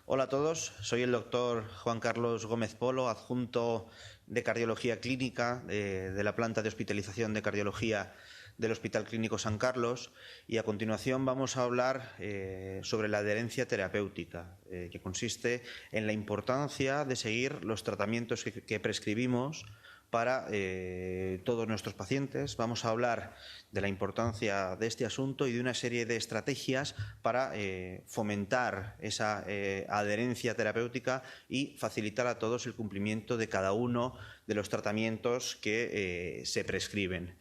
Hola a todos, soy el doctor Juan Carlos Gómez Polo, adjunto de Cardiología Clínica de la planta de hospitalización de cardiología del Hospital Clínico San Carlos, y a continuación vamos a hablar sobre la adherencia terapéutica, que consiste en la importancia de seguir los tratamientos que prescribimos para todos nuestros pacientes. Vamos a hablar de la importancia de este asunto y de una serie de estrategias para fomentar esa adherencia terapéutica y facilitar a todos el cumplimiento de cada uno de los tratamientos que se prescriben.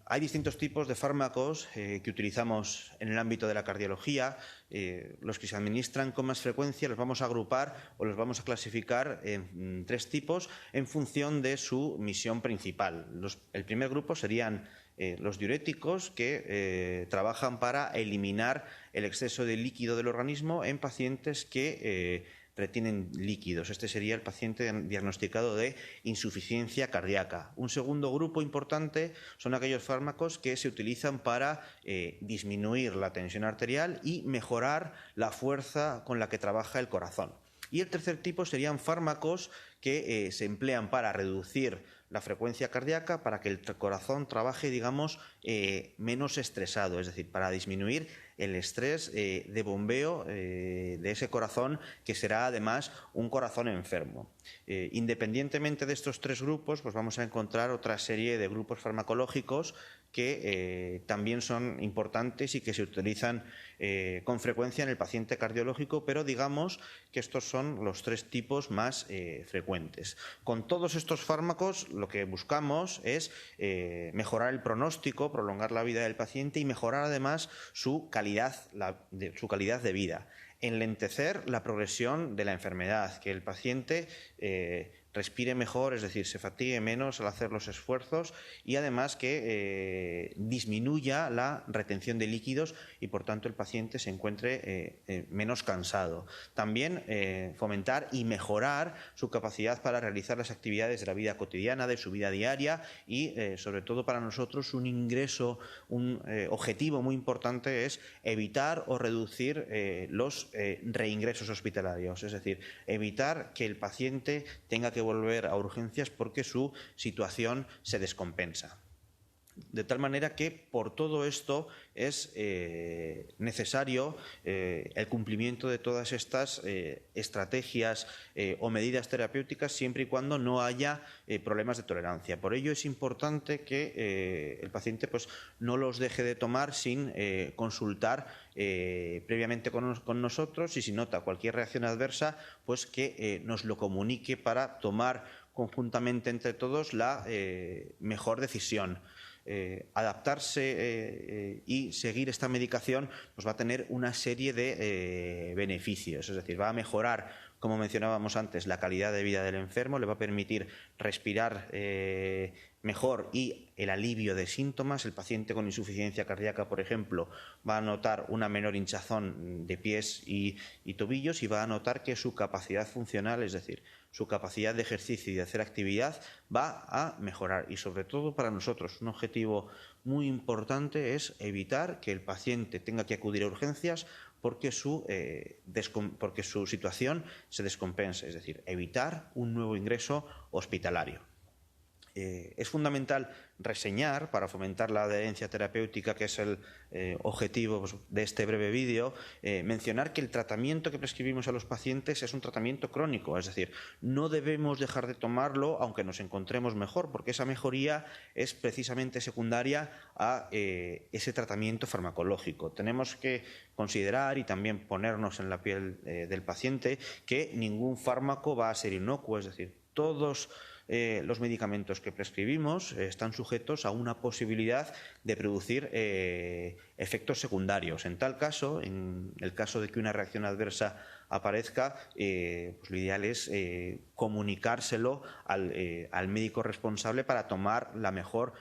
Hay distintos tipos de fármacos que utilizamos en el ámbito de la cardiología. Los que se administran con más frecuencia los vamos a agrupar o los vamos a clasificar en tres tipos en función de su misión principal. El primer grupo serían los diuréticos, que trabajan para eliminar el exceso de líquido del organismo en pacientes que retienen líquidos. Este sería el paciente diagnosticado de insuficiencia cardíaca. Un segundo grupo importante son aquellos fármacos que se utilizan para disminuir la tensión arterial y mejorar la fuerza con la que trabaja el corazón. Y el tercer tipo serían fármacos que se emplean para reducir la frecuencia cardíaca, para que el corazón trabaje, digamos, menos estresado, es decir, para disminuir el estrés de bombeo de ese corazón, que será además un corazón enfermo. Independientemente de estos tres grupos, pues vamos a encontrar otra serie de grupos farmacológicos que también son importantes y que se utilizan con frecuencia en el paciente cardiológico, pero digamos que estos son los tres tipos más frecuentes. Con todos estos fármacos lo que buscamos es mejorar el pronóstico, prolongar la vida del paciente y mejorar además su calidad de vida, enlentecer la progresión de la enfermedad, que el paciente respire mejor, es decir, se fatigue menos al hacer los esfuerzos, y además que disminuya la retención de líquidos y por tanto el paciente se encuentre menos cansado. También fomentar y mejorar su capacidad para realizar las actividades de la vida cotidiana, de su vida diaria, y sobre todo para nosotros un objetivo muy importante es evitar o reducir los reingresos hospitalarios, es decir, evitar que el paciente tenga que volver a urgencias porque su situación se descompensa. De tal manera que por todo esto es necesario el cumplimiento de todas estas estrategias o medidas terapéuticas, siempre y cuando no haya problemas de tolerancia. Por ello es importante que el paciente pues, no los deje de tomar sin consultar previamente con nosotros, y si nota cualquier reacción adversa, pues que nos lo comunique para tomar conjuntamente entre todos la mejor decisión. Adaptarse y seguir esta medicación pues va a tener una serie de beneficios, es decir, va a mejorar, como mencionábamos antes, la calidad de vida del enfermo, le va a permitir respirar mejor y el alivio de síntomas. El paciente con insuficiencia cardíaca, por ejemplo, va a notar una menor hinchazón de pies y tobillos, y va a notar que su capacidad funcional, es decir, su capacidad de ejercicio y de hacer actividad, va a mejorar. Y sobre todo para nosotros un objetivo muy importante es evitar que el paciente tenga que acudir a urgencias porque su situación se descompense, es decir, evitar un nuevo ingreso hospitalario. Es fundamental reseñar, para fomentar la adherencia terapéutica, que es el objetivo de este breve vídeo, mencionar que el tratamiento que prescribimos a los pacientes es un tratamiento crónico, es decir, no debemos dejar de tomarlo aunque nos encontremos mejor, porque esa mejoría es precisamente secundaria a ese tratamiento farmacológico. Tenemos que considerar y también ponernos en la piel del paciente que ningún fármaco va a ser inocuo, es decir, todos los medicamentos que prescribimos están sujetos a una posibilidad de producir efectos secundarios. En tal caso, en el caso de que una reacción adversa aparezca, pues lo ideal es comunicárselo al médico responsable para tomar la mejor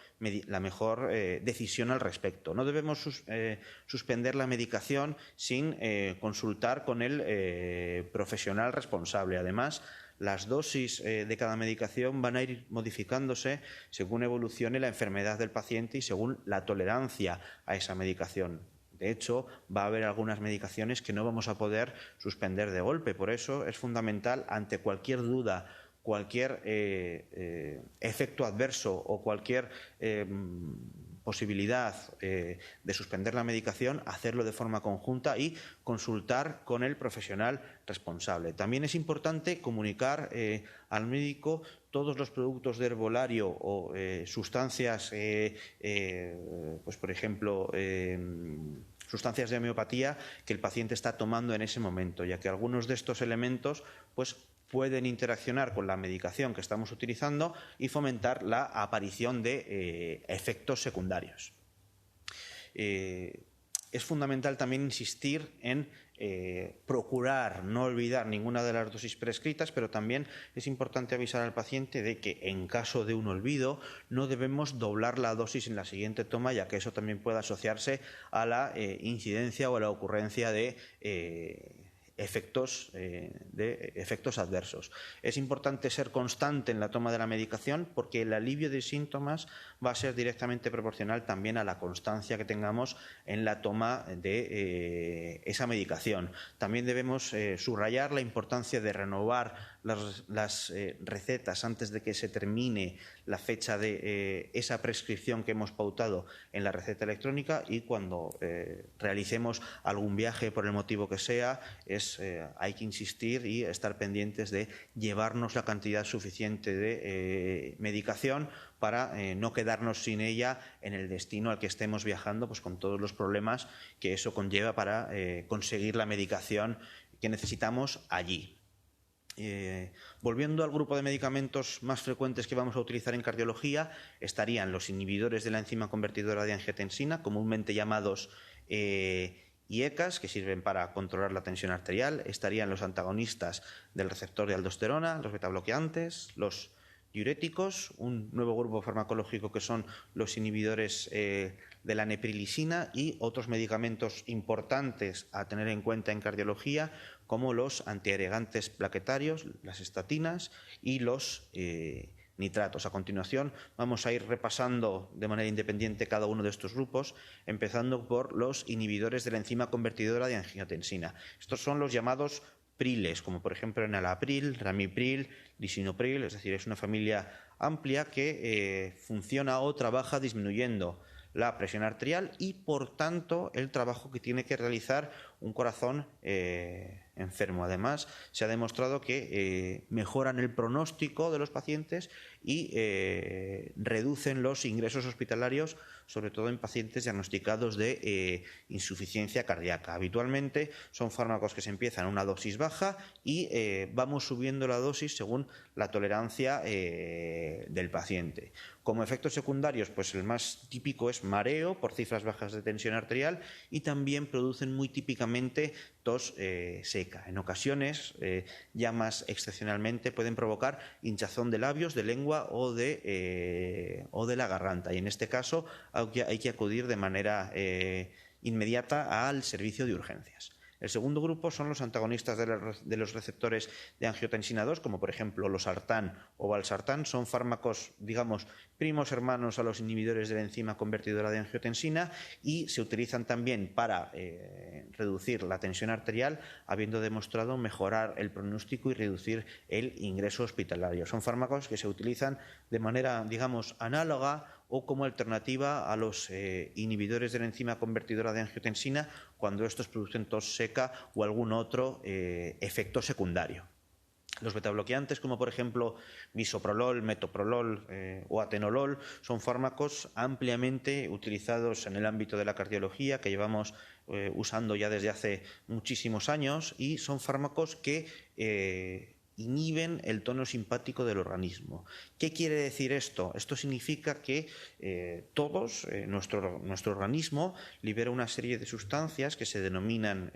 decisión al respecto. No debemos suspender la medicación sin consultar con el profesional responsable. Además, las dosis de cada medicación van a ir modificándose según evolucione la enfermedad del paciente y según la tolerancia a esa medicación. De hecho, va a haber algunas medicaciones que no vamos a poder suspender de golpe. Por eso es fundamental, ante cualquier duda, cualquier efecto adverso o cualquier posibilidad de suspender la medicación, hacerlo de forma conjunta y consultar con el profesional responsable. También es importante comunicar al médico todos los productos de herbolario o sustancias, pues por ejemplo, sustancias de homeopatía que el paciente está tomando en ese momento, ya que algunos de estos elementos pues pueden interaccionar con la medicación que estamos utilizando y fomentar la aparición de efectos secundarios. Es fundamental también insistir en procurar no olvidar ninguna de las dosis prescritas, pero también es importante avisar al paciente de que en caso de un olvido no debemos doblar la dosis en la siguiente toma, ya que eso también puede asociarse a la incidencia o a la ocurrencia de efectos adversos. Es importante ser constante en la toma de la medicación porque el alivio de síntomas va a ser directamente proporcional también a la constancia que tengamos en la toma de esa medicación. También debemos subrayar la importancia de renovar las recetas antes de que se termine la fecha de esa prescripción que hemos pautado en la receta electrónica, y cuando realicemos algún viaje por el motivo que sea, hay que insistir y estar pendientes de llevarnos la cantidad suficiente de medicación para no quedarnos sin ella en el destino al que estemos viajando, pues con todos los problemas que eso conlleva para conseguir la medicación que necesitamos allí. Volviendo al grupo de medicamentos más frecuentes que vamos a utilizar en cardiología, estarían los inhibidores de la enzima convertidora de angiotensina, comúnmente llamados IECAs, que sirven para controlar la tensión arterial. Estarían los antagonistas del receptor de aldosterona, los betabloqueantes, los diuréticos, un nuevo grupo farmacológico que son los inhibidores de la neprilisina, y otros medicamentos importantes a tener en cuenta en cardiología como los antiagregantes plaquetarios, las estatinas y los nitratos. A continuación vamos a ir repasando de manera independiente cada uno de estos grupos, empezando por los inhibidores de la enzima convertidora de angiotensina. Estos son los llamados priles, como por ejemplo enalapril, ramipril, lisinopril, es decir, es una familia amplia que funciona o trabaja disminuyendo la presión arterial y, por tanto, el trabajo que tiene que realizar un corazón enfermo. Además, se ha demostrado que mejoran el pronóstico de los pacientes y reducen los ingresos hospitalarios, sobre todo en pacientes diagnosticados de insuficiencia cardíaca. Habitualmente son fármacos que se empiezan a una dosis baja y vamos subiendo la dosis según la tolerancia del paciente. Como efectos secundarios, pues el más típico es mareo por cifras bajas de tensión arterial, y también producen muy típicamente tos seca. En ocasiones, ya más excepcionalmente, pueden provocar hinchazón de labios, de lengua o de la garganta, y en este caso hay que acudir de manera inmediata al servicio de urgencias. El segundo grupo son los antagonistas de los receptores de angiotensina 2, como por ejemplo los sartán o valsartán. Son fármacos, digamos, primos hermanos a los inhibidores de la enzima convertidora de angiotensina, y se utilizan también para reducir la tensión arterial, habiendo demostrado mejorar el pronóstico y reducir el ingreso hospitalario. Son fármacos que se utilizan de manera, digamos, análoga o como alternativa a los inhibidores de la enzima convertidora de angiotensina cuando estos producen tos seca o algún otro efecto secundario. Los betabloqueantes, como por ejemplo bisoprolol, metoprolol o atenolol, son fármacos ampliamente utilizados en el ámbito de la cardiología, que llevamos usando ya desde hace muchísimos años, y son fármacos que inhiben el tono simpático del organismo. ¿Qué quiere decir esto? Esto significa que nuestro organismo libera una serie de sustancias que se denominan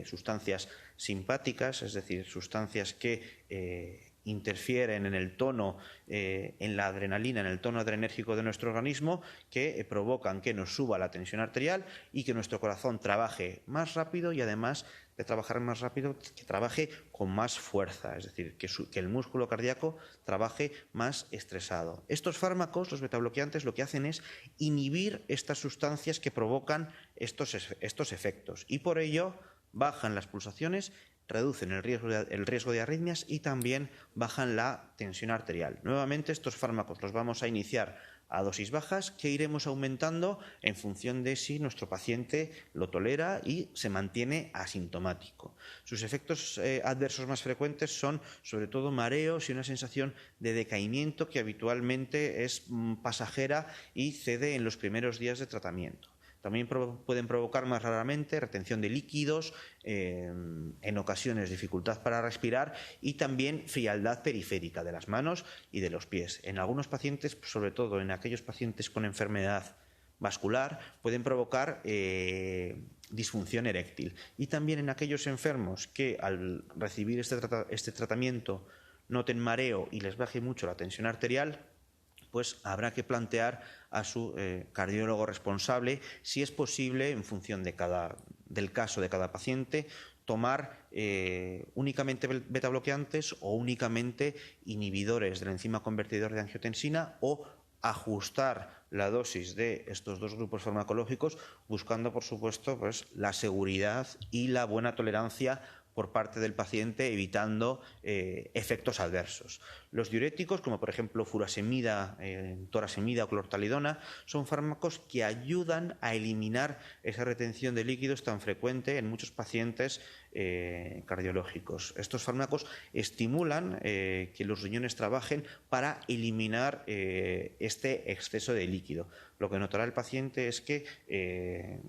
sustancias simpáticas, es decir, sustancias que interfieren en el tono, en la adrenalina, en el tono adrenérgico de nuestro organismo, que provocan que nos suba la tensión arterial y que nuestro corazón trabaje más rápido y además de trabajar más rápido, que trabaje con más fuerza, es decir, que el músculo cardíaco trabaje más estresado. Estos fármacos, los betabloqueantes, lo que hacen es inhibir estas sustancias que provocan estos efectos y por ello bajan las pulsaciones, reducen el riesgo de arritmias y también bajan la tensión arterial. Nuevamente, estos fármacos los vamos a iniciar a dosis bajas que iremos aumentando en función de si nuestro paciente lo tolera y se mantiene asintomático. Sus efectos adversos más frecuentes son sobre todo mareos y una sensación de decaimiento que habitualmente es pasajera y cede en los primeros días de tratamiento. También pueden provocar más raramente retención de líquidos, en ocasiones dificultad para respirar y también frialdad periférica de las manos y de los pies. En algunos pacientes, sobre todo en aquellos pacientes con enfermedad vascular, pueden provocar disfunción eréctil. Y también en aquellos enfermos que al recibir este tratamiento noten mareo y les baje mucho la tensión arterial, pues habrá que plantear a su cardiólogo responsable si es posible, en función del caso de cada paciente, tomar únicamente betabloqueantes o únicamente inhibidores del enzima convertidor de angiotensina o ajustar la dosis de estos dos grupos farmacológicos buscando, por supuesto, pues, la seguridad y la buena tolerancia por parte del paciente, evitando efectos adversos. Los diuréticos, como por ejemplo furasemida, torasemida o clortalidona, son fármacos que ayudan a eliminar esa retención de líquidos tan frecuente en muchos pacientes cardiológicos. Estos fármacos estimulan que los riñones trabajen para eliminar este exceso de líquido. Lo que notará el paciente es que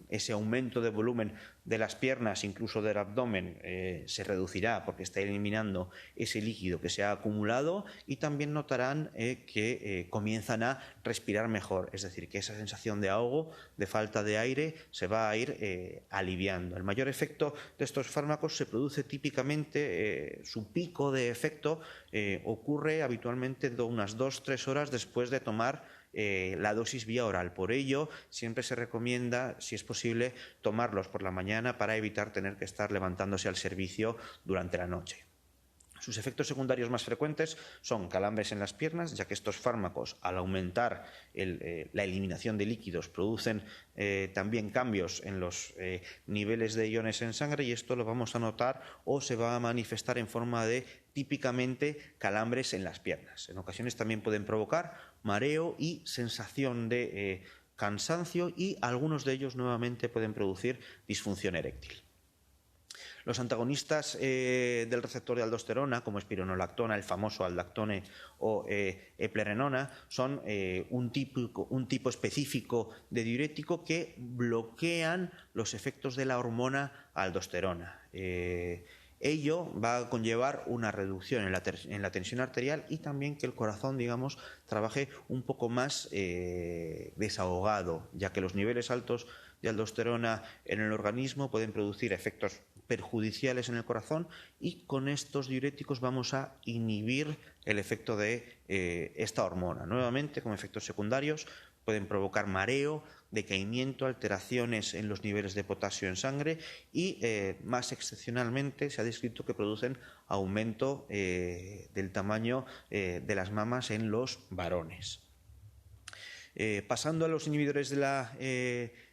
ese aumento de volumen de las piernas, incluso del abdomen, se reducirá porque está eliminando ese líquido que se ha acumulado, y también notarán que comienzan a respirar mejor, es decir, que esa sensación de ahogo, de falta de aire, se va a ir aliviando. El mayor efecto de estos fármacos se produce típicamente, su pico de efecto ocurre habitualmente unas 2-3 horas después de tomar la dosis vía oral. Por ello, siempre se recomienda, si es posible, tomarlos por la mañana para evitar tener que estar levantándose al servicio durante la noche. Sus efectos secundarios más frecuentes son calambres en las piernas, ya que estos fármacos, al aumentar la eliminación de líquidos, producen también cambios en los niveles de iones en sangre, y esto lo vamos a notar o se va a manifestar en forma de típicamente calambres en las piernas. En ocasiones también pueden provocar mareo y sensación de cansancio, y algunos de ellos nuevamente pueden producir disfunción eréctil. Los antagonistas del receptor de aldosterona, como espironolactona, el famoso aldactone o eplerenona, son un tipo específico de diurético que bloquean los efectos de la hormona aldosterona. Ello va a conllevar una reducción en la tensión arterial y también que el corazón, digamos, trabaje un poco más desahogado, ya que los niveles altos de aldosterona en el organismo pueden producir efectos perjudiciales en el corazón, y con estos diuréticos vamos a inhibir el efecto de esta hormona. Nuevamente, como efectos secundarios, pueden provocar mareo, decaimiento, alteraciones en los niveles de potasio en sangre y, más excepcionalmente, se ha descrito que producen aumento del tamaño de las mamas en los varones. Pasando a los inhibidores de la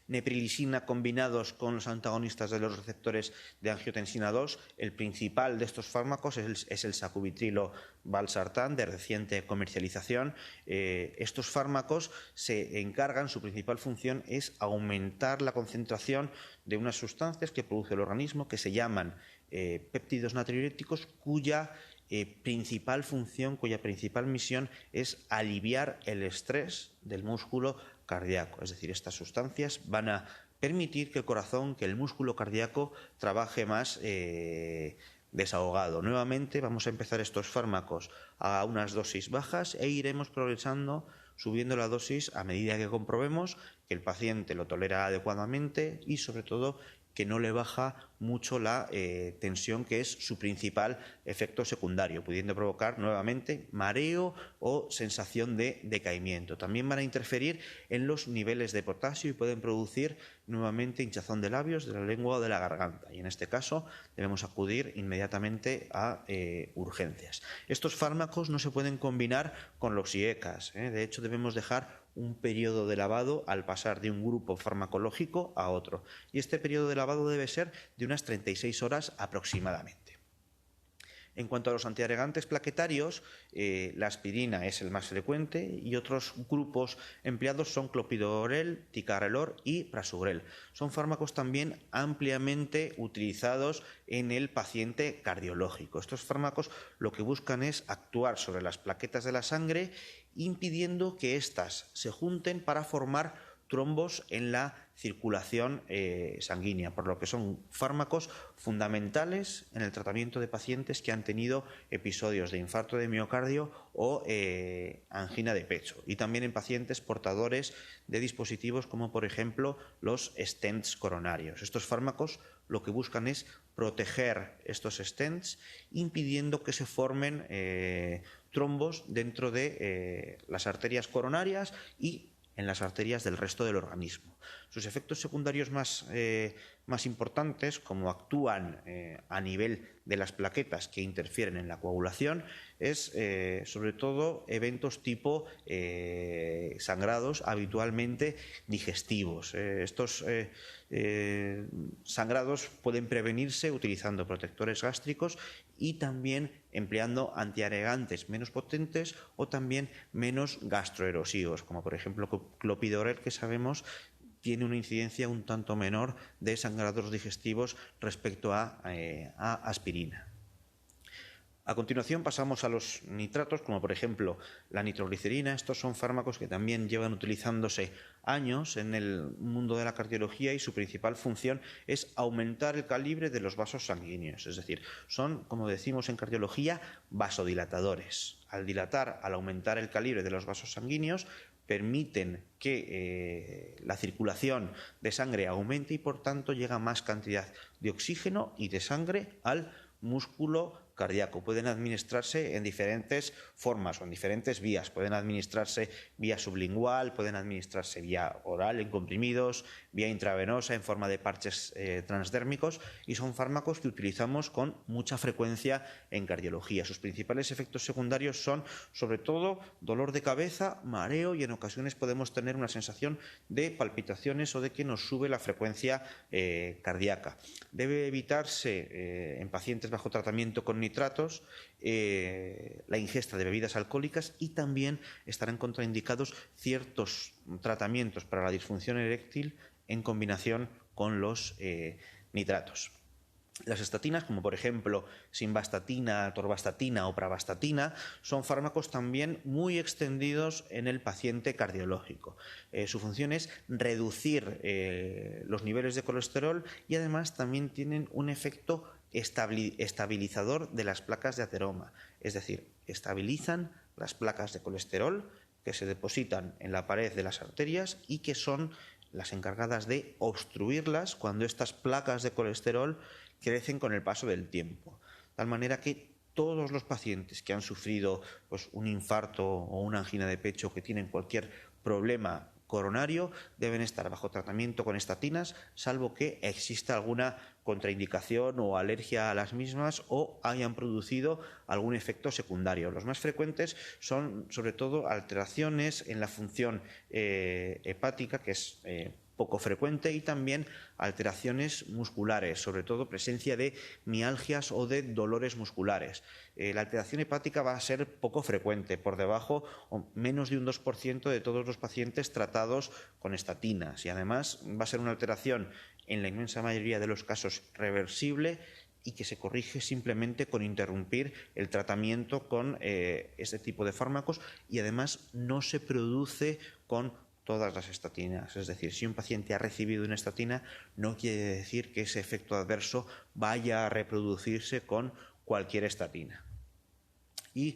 neprilisina combinados con los antagonistas de los receptores de angiotensina 2, el principal de estos fármacos es el sacubitrilo valsartán, de reciente comercialización. Estos fármacos se encargan, su principal función es aumentar la concentración de unas sustancias que produce el organismo que se llaman péptidos natriuréticos, cuya principal función, cuya principal misión es aliviar el estrés del músculo cardíaco. Es decir, estas sustancias van a permitir que el corazón, que el músculo cardíaco trabaje más desahogado. Nuevamente vamos a empezar estos fármacos a unas dosis bajas e iremos progresando, subiendo la dosis a medida que comprobemos que el paciente lo tolera adecuadamente y, sobre todo, que no le baja mucho la tensión, que es su principal efecto secundario, pudiendo provocar nuevamente mareo o sensación de decaimiento. También van a interferir en los niveles de potasio y pueden producir nuevamente hinchazón de labios, de la lengua o de la garganta. Y en este caso debemos acudir inmediatamente a urgencias. Estos fármacos no se pueden combinar con los IECAs. De hecho, debemos dejar un periodo de lavado al pasar de un grupo farmacológico a otro. Y este periodo de lavado debe ser de unas 36 horas aproximadamente. En cuanto a los antiagregantes plaquetarios, la aspirina es el más frecuente y otros grupos empleados son clopidogrel, ticagrelor y prasugrel. Son fármacos también ampliamente utilizados en el paciente cardiológico. Estos fármacos lo que buscan es actuar sobre las plaquetas de la sangre, impidiendo que éstas se junten para formar trombos en la circulación sanguínea, por lo que son fármacos fundamentales en el tratamiento de pacientes que han tenido episodios de infarto de miocardio o angina de pecho, y también en pacientes portadores de dispositivos como por ejemplo los stents coronarios. Estos fármacos lo que buscan es proteger estos stents, impidiendo que se formen trombos dentro de las arterias coronarias y en las arterias del resto del organismo. Sus efectos secundarios más importantes, como actúan a nivel de las plaquetas que interfieren en la coagulación, es sobre todo eventos tipo sangrados habitualmente digestivos. Estos sangrados pueden prevenirse utilizando protectores gástricos y también empleando antiagregantes menos potentes o también menos gastroerosivos, como por ejemplo clopidogrel, que sabemos tiene una incidencia un tanto menor de sangrados digestivos respecto a aspirina. A continuación pasamos a los nitratos, como por ejemplo la nitroglicerina. Estos son fármacos que también llevan utilizándose años en el mundo de la cardiología y su principal función es aumentar el calibre de los vasos sanguíneos. Es decir, son, como decimos en cardiología, vasodilatadores. Al aumentar el calibre de los vasos sanguíneos, permiten que la circulación de sangre aumente y por tanto llega más cantidad de oxígeno y de sangre al músculo cardíaco. Pueden administrarse en diferentes formas o en diferentes vías. Pueden administrarse vía sublingual, pueden administrarse vía oral en comprimidos, vía intravenosa en forma de parches transdérmicos, y son fármacos que utilizamos con mucha frecuencia en cardiología. Sus principales efectos secundarios son sobre todo dolor de cabeza, mareo, y en ocasiones podemos tener una sensación de palpitaciones o de que nos sube la frecuencia cardíaca. Debe evitarse en pacientes bajo tratamiento con nitratos la ingesta de bebidas alcohólicas, y también estarán contraindicados ciertos tratamientos para la disfunción eréctil en combinación con los nitratos. Las estatinas, como por ejemplo simvastatina, atorvastatina o pravastatina, son fármacos también muy extendidos en el paciente cardiológico. Su función es reducir los niveles de colesterol y además también tienen un efecto estabilizador de las placas de ateroma, es decir, estabilizan las placas de colesterol que se depositan en la pared de las arterias y que son las encargadas de obstruirlas cuando estas placas de colesterol crecen con el paso del tiempo. De tal manera que todos los pacientes que han sufrido un infarto o una angina de pecho, que tienen cualquier problema coronario, deben estar bajo tratamiento con estatinas, salvo que exista alguna contraindicación o alergia a las mismas o hayan producido algún efecto secundario. Los más frecuentes son sobre todo alteraciones en la función hepática, que es poco frecuente, y también alteraciones musculares, sobre todo presencia de mialgias o de dolores musculares. La alteración hepática va a ser poco frecuente, por debajo o menos de un 2% de todos los pacientes tratados con estatinas, y además va a ser una alteración en la inmensa mayoría de los casos reversible y que se corrige simplemente con interrumpir el tratamiento con este tipo de fármacos, y además no se produce con todas las estatinas. Es decir, si un paciente ha recibido una estatina, no quiere decir que ese efecto adverso vaya a reproducirse con cualquier estatina. Y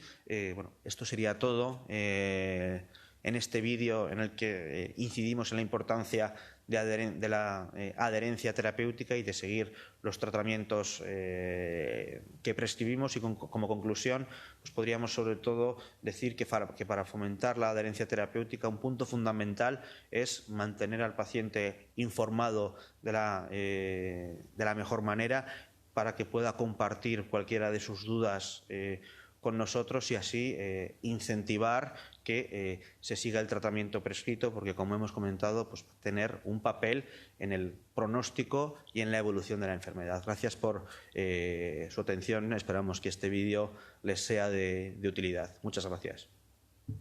esto sería todo en este vídeo en el que incidimos en la importancia de la adherencia terapéutica y de seguir los tratamientos que prescribimos. Y como conclusión, pues podríamos sobre todo decir que para fomentar la adherencia terapéutica un punto fundamental es mantener al paciente informado de la mejor manera para que pueda compartir cualquiera de sus dudas con nosotros y así incentivar que se siga el tratamiento prescrito, porque como hemos comentado, pues tener un papel en el pronóstico y en la evolución de la enfermedad. Gracias por su atención. Esperamos que este vídeo les sea de utilidad. Muchas gracias.